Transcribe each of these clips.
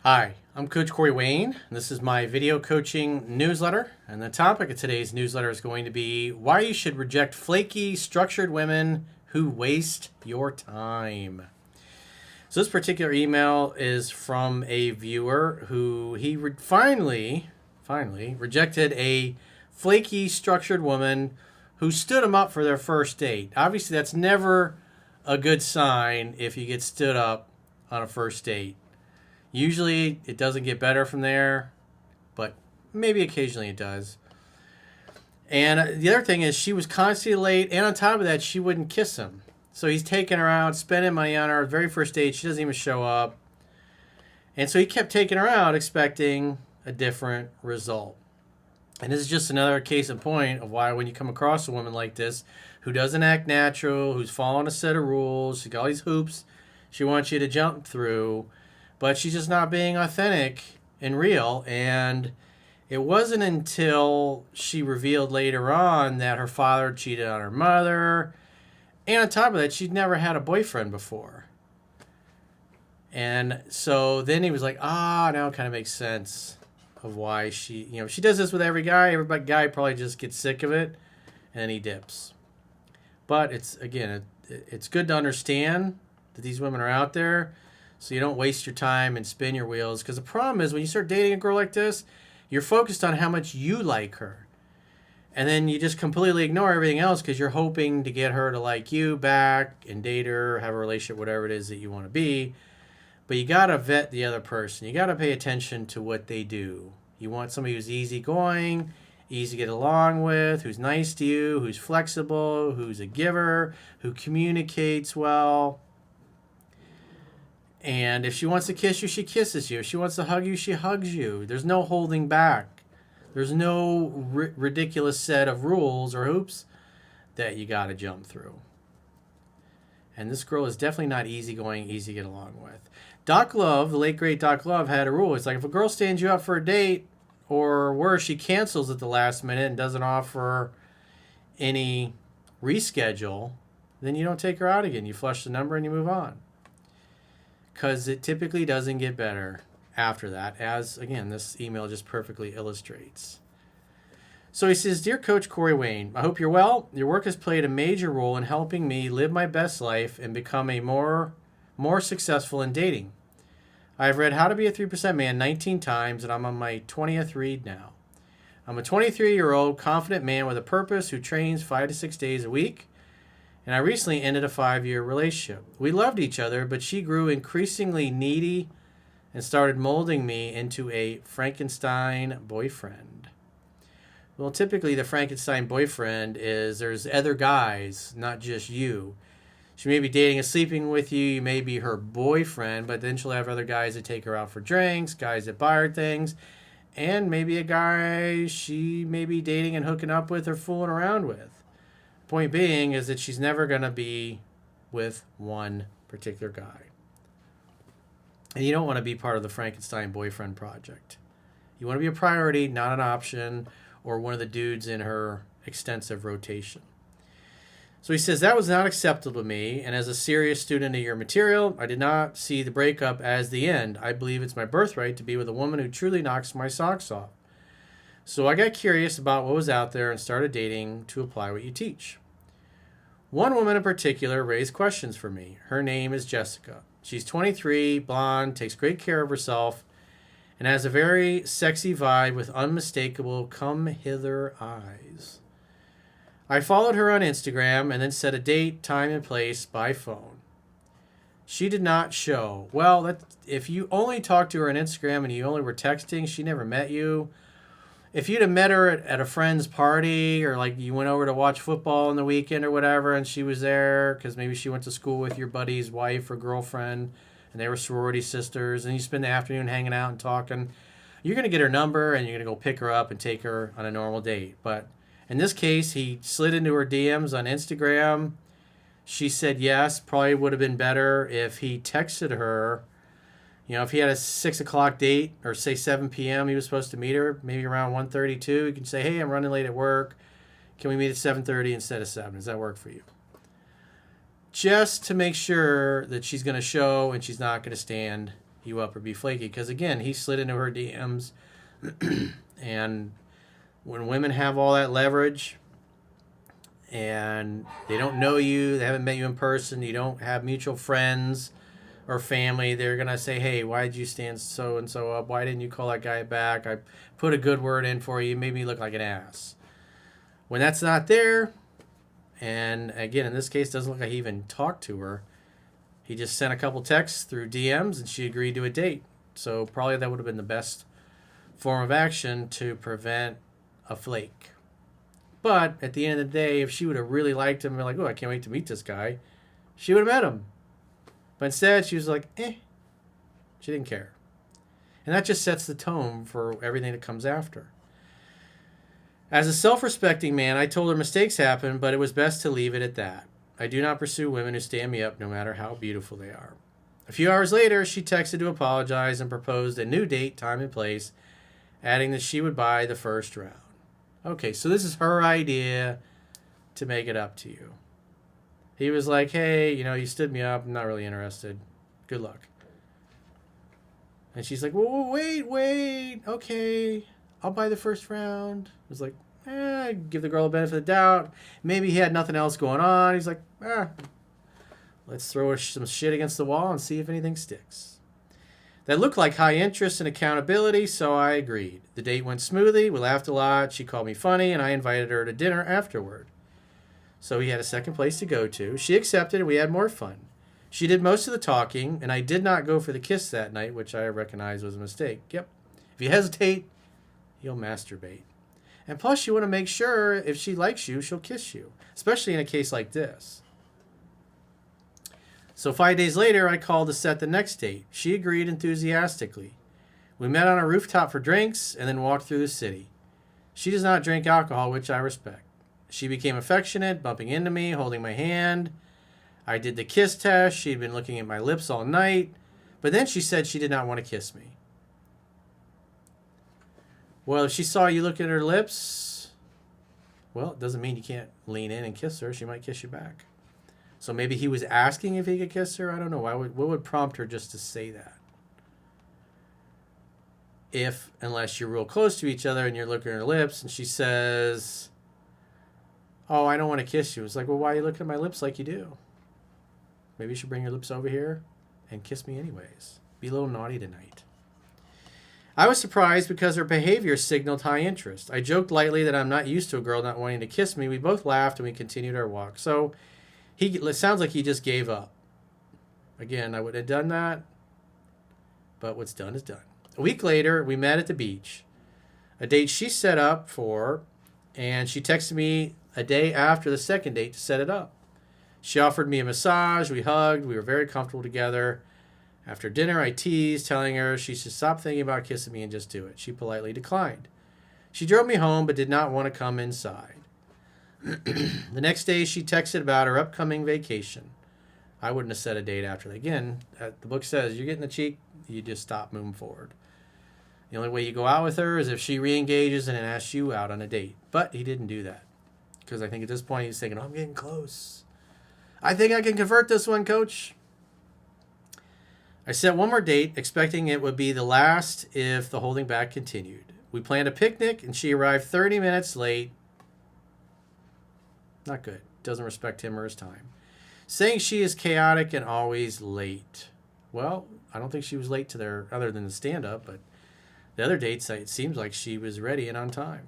Hi, I'm Coach Corey Wayne, and this is my video coaching newsletter. And the topic of today's newsletter is going to be why you should reject flaky, structured women who waste your time. So, this particular email is from a viewer who finally rejected a flaky, structured woman who stood him up for their first date. Obviously, that's never a good sign if you get stood up on a first date. Usually it doesn't get better from there, but maybe occasionally it does. And the other thing is she was constantly late, and on top of that, she wouldn't kiss him. So he's taking her out, spending money on her very first date. She doesn't even show up. And so he kept taking her out, expecting a different result. And this is just another case in point of why when you come across a woman like this who doesn't act natural, who's following a set of rules, she's got all these hoops she wants you to jump through, but she's just not being authentic and real. And it wasn't until she revealed later on that her father cheated on her mother. And on top of that, she'd never had a boyfriend before. And so then he was like, now it kind of makes sense of why she does this with every guy. Every guy probably just gets sick of it and then he dips. But it's good to understand that these women are out there, so you don't waste your time and spin your wheels. Because the problem is when you start dating a girl like this, you're focused on how much you like her. And then you just completely ignore everything else because you're hoping to get her to like you back and date her, have a relationship, whatever it is that you want to be. But you got to vet the other person. You got to pay attention to what they do. You want somebody who's easygoing, easy to get along with, who's nice to you, who's flexible, who's a giver, who communicates well. And if she wants to kiss you, she kisses you. If she wants to hug you, she hugs you. There's no holding back. There's no ridiculous set of rules or hoops that you got to jump through. And this girl is definitely not easygoing, easy to get along with. Doc Love, the late great Doc Love, had a rule. It's like if a girl stands you up for a date, or worse, she cancels at the last minute and doesn't offer any reschedule, then you don't take her out again. You flush the number and you move on. Because it typically doesn't get better after that, as, again, this email just perfectly illustrates. So he says, Dear Coach Corey Wayne, I hope you're well. Your work has played a major role in helping me live my best life and become a more successful in dating. I've read How to Be a 3% Man 19 times, and I'm on my 20th read now. I'm a 23-year-old confident man with a purpose who trains 5 to 6 days a week. And I recently ended a 5-year relationship. We loved each other, but she grew increasingly needy and started molding me into a Frankenstein boyfriend. Well, typically the Frankenstein boyfriend is there's other guys, not just you. She may be dating and sleeping with you. You may be her boyfriend, but then she'll have other guys that take her out for drinks, guys that buy her things, and maybe a guy she may be dating and hooking up with or fooling around with. Point being is that she's never going to be with one particular guy. And you don't want to be part of the Frankenstein boyfriend project. You want to be a priority, not an option, or one of the dudes in her extensive rotation. So he says, that was not acceptable to me, and as a serious student of your material, I did not see the breakup as the end. I believe it's my birthright to be with a woman who truly knocks my socks off. So I got curious about what was out there and started dating to apply what you teach. One woman in particular raised questions for me. Her name is Jessica. She's 23, blonde, takes great care of herself, and has a very sexy vibe with unmistakable come-hither eyes. I followed her on Instagram and then set a date, time, and place by phone. She did not show. Well, if you only talked to her on Instagram and you only were texting, she never met you. If you'd have met her at a friend's party, or like you went over to watch football on the weekend or whatever, and she was there because maybe she went to school with your buddy's wife or girlfriend, and they were sorority sisters, and you spend the afternoon hanging out and talking, you're going to get her number and you're going to go pick her up and take her on a normal date. But in this case, he slid into her DMs on Instagram. She said yes. Probably would have been better if he texted her. You know, if he had a 6 o'clock date, or say 7 p.m. he was supposed to meet her, maybe around 1:32, you can say, hey, I'm running late at work. Can we meet at 7:30 instead of 7? Does that work for you? Just to make sure that she's going to show and she's not going to stand you up or be flaky. Because again, he slid into her DMs, and when women have all that leverage and they don't know you, they haven't met you in person, you don't have mutual friends or family, they're going to say, hey, why did you stand so and so up? Why didn't you call that guy back? I put a good word in for you. You made me look like an ass. When that's not there, and again, in this case, doesn't look like he even talked to her. He just sent a couple texts through DMs and she agreed to a date. So probably that would have been the best form of action to prevent a flake. But at the end of the day, if she would have really liked him and been like, oh, I can't wait to meet this guy, she would have met him. But instead, she was like, She didn't care. And that just sets the tone for everything that comes after. As a self-respecting man, I told her mistakes happen, but it was best to leave it at that. I do not pursue women who stand me up no matter how beautiful they are. A few hours later, she texted to apologize and proposed a new date, time, and place, adding that she would buy the first round. Okay, so this is her idea to make it up to you. He was like, hey, you stood me up. I'm not really interested. Good luck. And she's like, whoa, wait. Okay, I'll buy the first round. It was like, give the girl a benefit of the doubt. Maybe he had nothing else going on. He's like, let's throw some shit against the wall and see if anything sticks. That looked like high interest and accountability, so I agreed. The date went smoothly. We laughed a lot. She called me funny, and I invited her to dinner afterward. So he had a second place to go to. She accepted, and we had more fun. She did most of the talking, and I did not go for the kiss that night, which I recognized was a mistake. Yep. If you hesitate, you'll masturbate. And plus, you want to make sure if she likes you, she'll kiss you, especially in a case like this. So 5 days later, I called to set the next date. She agreed enthusiastically. We met on a rooftop for drinks and then walked through the city. She does not drink alcohol, which I respect. She became affectionate, bumping into me, holding my hand. I did the kiss test. She'd been looking at my lips all night. But then she said she did not want to kiss me. Well, if she saw you look at her lips, well, it doesn't mean you can't lean in and kiss her. She might kiss you back. So maybe he was asking if he could kiss her. I don't know. What would prompt her just to say that? Unless you're real close to each other and you're looking at her lips and she says, oh, I don't want to kiss you. It's like, well, why are you looking at my lips like you do? Maybe you should bring your lips over here and kiss me anyways. Be a little naughty tonight. I was surprised because her behavior signaled high interest. I joked lightly that I'm not used to a girl not wanting to kiss me. We both laughed and we continued our walk. So it sounds like he just gave up. Again, I wouldn't have done that, but what's done is done. A week later, we met at the beach, a date she set up for, and she texted me a day after the second date to set it up. She offered me a massage, we hugged, we were very comfortable together. After dinner, I teased, telling her she should stop thinking about kissing me and just do it. She politely declined. She drove me home but did not want to come inside. The next day, she texted about her upcoming vacation. I wouldn't have set a date after that. Again, the book says you're getting the cheek, you just stop moving forward. The only way you go out with her is if she re-engages and then asks you out on a date. But he didn't do that. Because I think at this point he's thinking, oh, I'm getting close. I think I can convert this one, coach. I set one more date, expecting it would be the last if the holding back continued. We planned a picnic, and she arrived 30 minutes late. Not good. Doesn't respect him or his time. Saying she is chaotic and always late. Well, I don't think she was late to their, other than the stand-up, but the other dates, it seems like she was ready and on time.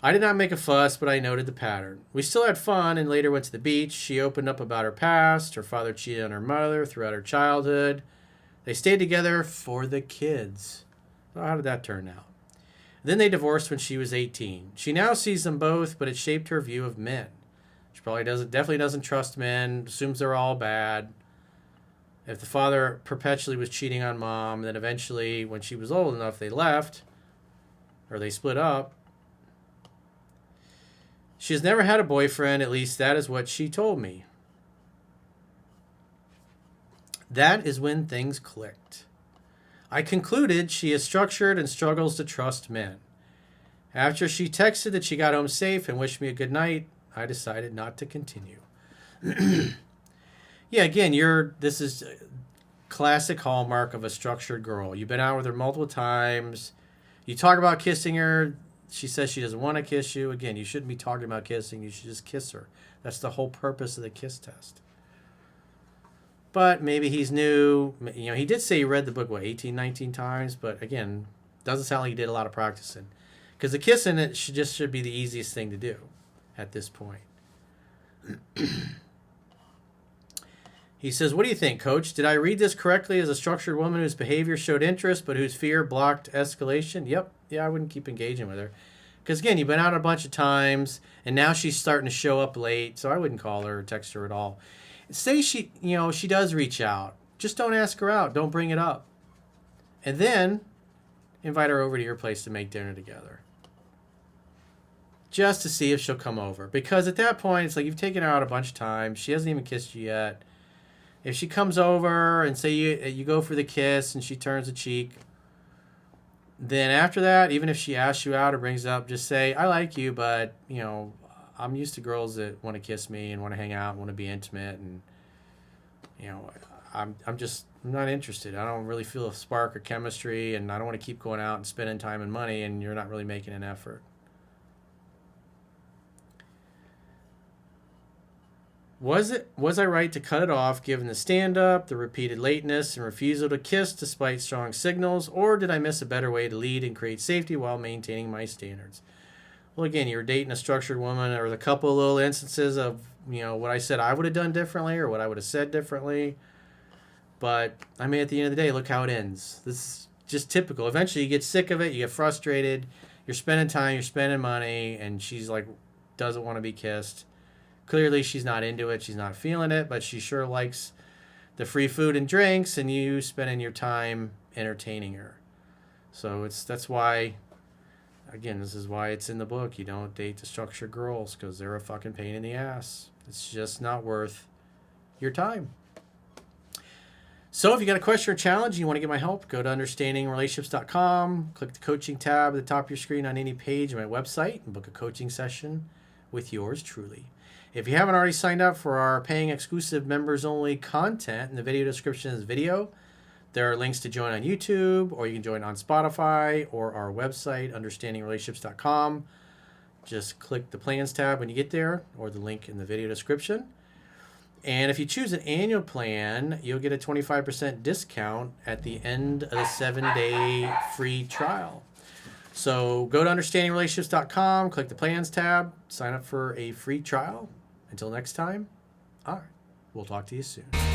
I did not make a fuss, but I noted the pattern. We still had fun and later went to the beach. She opened up about her past. Her father cheated on her mother throughout her childhood. They stayed together for the kids. Well, how did that turn out? Then they divorced when she was 18. She now sees them both, but it shaped her view of men. She definitely doesn't trust men, assumes they're all bad. If the father perpetually was cheating on mom, then eventually when she was old enough, they left or they split up. She has never had a boyfriend, at least that is what she told me. That is when things clicked. I concluded she is structured and struggles to trust men. After she texted that she got home safe and wished me a good night, I decided not to continue. Yeah, again, this is classic hallmark of a structured girl. You've been out with her multiple times. You talk about kissing her. She says she doesn't want to kiss you. Again, you shouldn't be talking about kissing. You should just kiss her. That's the whole purpose of the kiss test. But maybe he's new. You know, he did say he read the book, 18, 19 times. But again, doesn't sound like he did a lot of practicing. Because the kissing, it should be the easiest thing to do at this point. He says, what do you think, Coach? Did I read this correctly as a structured woman whose behavior showed interest but whose fear blocked escalation? Yep. Yeah, I wouldn't keep engaging with her. Because, again, you've been out a bunch of times, and now she's starting to show up late, so I wouldn't call her or text her at all. Say she does reach out. Just don't ask her out. Don't bring it up. And then invite her over to your place to make dinner together. Just to see if she'll come over. Because at that point, it's like you've taken her out a bunch of times. She hasn't even kissed you yet. If she comes over and say you go for the kiss and she turns a cheek, then after that, even if she asks you out or brings it up, just say, I like you, but, you know, I'm used to girls that want to kiss me and want to hang out and want to be intimate. And, you know, I'm not interested. I don't really feel a spark or chemistry, and I don't want to keep going out and spending time and money, and you're not really making an effort. Was I right to cut it off given the stand-up, the repeated lateness, and refusal to kiss despite strong signals, or did I miss a better way to lead and create safety while maintaining my standards? Well, again, you're dating a structured woman. There was a couple of little instances of, you know, what I said I would have done differently or what I would have said differently. But, I mean, at the end of the day, look how it ends. This is just typical. Eventually, you get sick of it. You get frustrated. You're spending time. You're spending money. And she's like, doesn't want to be kissed. Clearly, she's not into it. She's not feeling it, but she sure likes the free food and drinks, and you spending your time entertaining her. So that's why, again, this is why it's in the book. You don't date the structured girls because they're a fucking pain in the ass. It's just not worth your time. So if you got a question or challenge and you want to get my help, go to understandingrelationships.com, click the coaching tab at the top of your screen on any page of my website, and book a coaching session with yours truly. If you haven't already signed up for our paying exclusive members-only content, in the video description of this video, there are links to join on YouTube, or you can join on Spotify or our website, understandingrelationships.com. Just click the plans tab when you get there, or the link in the video description. And if you choose an annual plan, you'll get a 25% discount at the end of the 7-day free trial. So go to understandingrelationships.com, click the plans tab, sign up for a free trial. Until next time, all right, we'll talk to you soon.